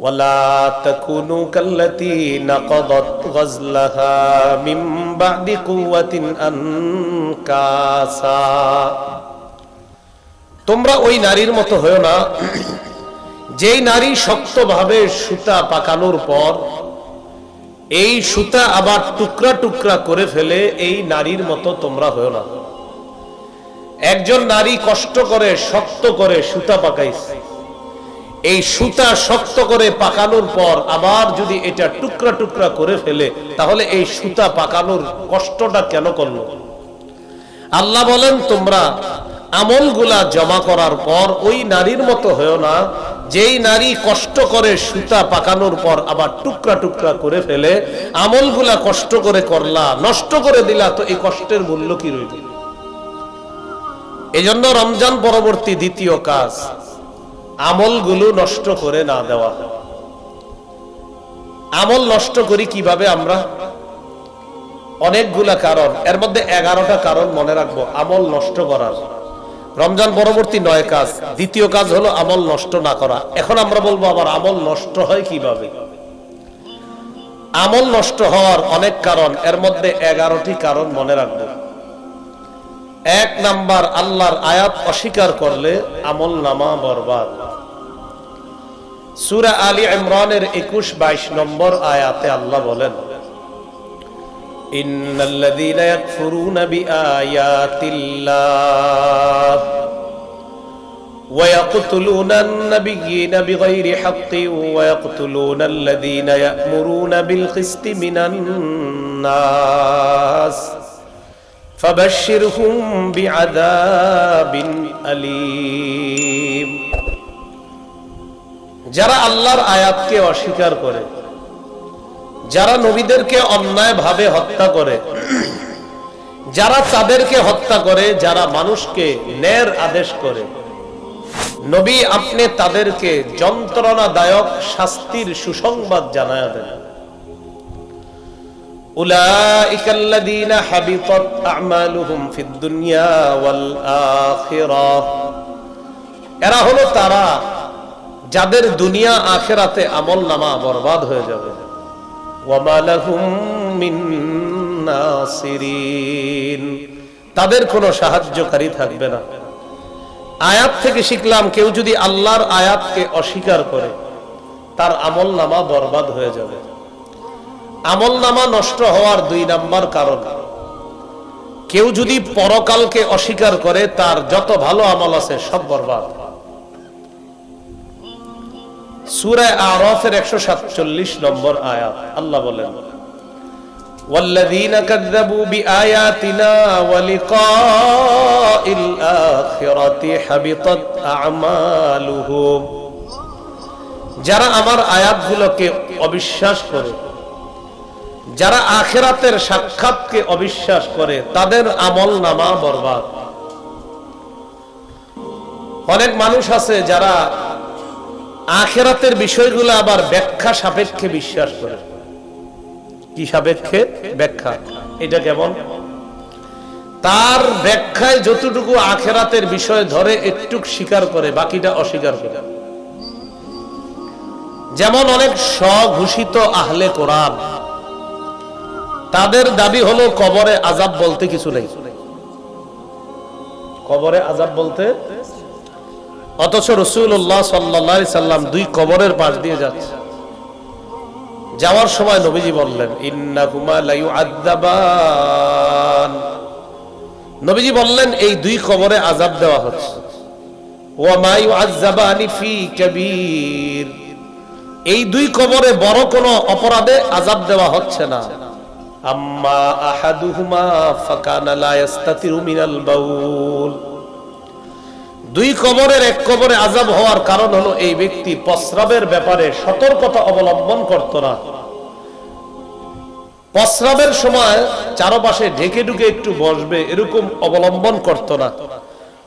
ওয়ালা তাকুনু কাল্লাতী নাকাদাত গাজলাহা মিন বা'দি কুওয়াতিন আনকাসা, তোমরা ওই নারীর মতো হয়ো না যেই নারী শক্তভাবে সুতা পাকানোর পর এই সুতা আবার টুকরা টুকরা করে ফেলে, এই নারীর মতো তোমরা হয়ো না। একজন নারী কষ্ট করে শক্ত করে সুতা পাকাইছে, এই সুতা শক্ত করে পাকানোর পর আবার যদি এটা টুকরা টুকরা করে ফেলে, তাহলে এই সুতা পাকানোর কষ্টটা কেন করলো? আল্লাহ বলেন, তোমরা আমলগুলা জমা করার পর ওই নারীর মতো হয়ো না যেই নারী কষ্ট করে সুতা পাকানোর পর আবার টুকরা টুকরা করে ফেলে। আমলগুলা কষ্ট করে করলা, নষ্ট করে দিলা, তো এই কষ্টের মূল্য কি রইল? এজন্য রমজান পরবর্তী দ্বিতীয় কাজ, আমলগুলো নষ্ট করে না দেওয়া। আমল নষ্ট করি কিভাবে আমরা? অনেকগুলা কারণ, এর মধ্যে 11টা কারণ মনে রাখবো আমল নষ্ট করার। রমজান পরবর্তী 9 কাজ, দ্বিতীয় কাজ হলো আমল নষ্ট না করা। এখন আমরা বলবো আবার আমল নষ্ট হয় কিভাবে? আমল নষ্ট হওয়ার অনেক কারণ, এর মধ্যে 11টি কারণ মনে রাখবো। 1 নাম্বার, আল্লাহর আয়াত অস্বীকার করলে আমল নামা বরবাদ। সূরা আলী ইমরানের 21-22 নম্বর আয়াতে আল্লাহ বলেন, ইন্নাল্লাযীনা ইয়াকফুরুনা বিআয়াতিল্লাহ ওয়া ইয়াকতুলুনান নাবিয়্যিনা বিগাইরি হাক্কিন ওয়া ইয়াকতুলুনাল্লাযীনা ইয়া'মুরুনা বিল কিসতি মিনান নাস ফাবাশশিরহুম বিআযাবিন আলীম। যারা আল্লাহর আয়াতকে অস্বীকার করে, যারা নবীদেরকে অন্যায়ভাবে হত্যা করে, যারা তাদেরকে হত্যা করে, যারা মানুষকে ন্যায়ের আদেশ করে, নবী আপনি তাদেরকে যন্ত্রণাদায়ক শাস্তির সুসংবাদ জানায়া দেন। উলাইকাল্লাযীনা হাবিতাত আমালুহুম ফিদ দুনিয়া ওয়াল আখিরাহ, এরা হলো তারা যাদের দুনিয়া আখিরাতে আমল নামা বরবাদ হয়ে যাবে। ওয়ামা লাহুম মিন নাসিরিন, তাদের কোনো সাহায্যকারী থাকবে না। আয়াত থেকে শিখলাম, কেউ যদি আল্লাহর আয়াতকে অস্বীকার করে তার আমল নামা বরবাদ হয়ে যাবে। আমল নামা নষ্ট হওয়ার 2 নাম্বার কারণ, কেউ যদি পরকালকে অস্বীকার করে তার যত ভালো আমল আছে সব বরবাদ। সূরা আরাফের 147 নম্বর আয়াত আল্লাহ বলেন, ওয়াল্লাযীনা কাযযাবু বিআয়াতিনা ওয়া লিকাইল আখিরাতি হাবিতাত আমালুহুম, যারা আমার আয়াতগুলোকে অবিশ্বাস করে, যারা আখিরাতের সাক্ষাৎকে অবিশ্বাস করে, তাদের আমল নামা বরবাদ। অনেক মানুষ আছে যারা আখিরাতের বিষয়গুলো আবার ব্যাখ্যা সাপেক্ষে বিশ্বাস করে। কি সাপেক্ষে? ব্যাখ্যা। এটা কেমন? তার ব্যাখ্যায় যতটুকু আখিরাতের বিষয় ধরে একটু স্বীকার করে, বাকিটা অস্বীকার করে। যেমন অনেক স্বঘোষিত আহলে কোরআন, তাদের দাবি হলো কবরে আযাব বলতে কিছু নেই। কবরে আযাব বলতে, অথচ রাসূলুল্লাহ সাল্লাল্লাহু আলাইহি সাল্লাম 2 কবরের পাশ দিয়ে যাচ্ছে, যাওয়ার সময় নবীজি বললেন, ইন্নাহুমা লা ইউআযাবান, নবীজি বললেন এই 2 কবরে আযাব দেওয়া হচ্ছে। ওয়া মা ইউআযাবানি ফি কাবীর, এই 2 কবরে বড় কোনো অপরাধে আযাব দেওয়া হচ্ছে না। আম্মা আহাদুহুমা ফাকানা লা ইস্তাতিরু মিনাল বাউল, 2 কবরের এক কবরে আযাব হওয়ার কারণ হলো এই ব্যক্তি প্রস্রাবের ব্যাপারে সতর্কতা অবলম্বন করত না। প্রস্রাবের সময় চারপাশে ঢেকে ঢুকে একটু বসবে, এরকম অবলম্বন করত না।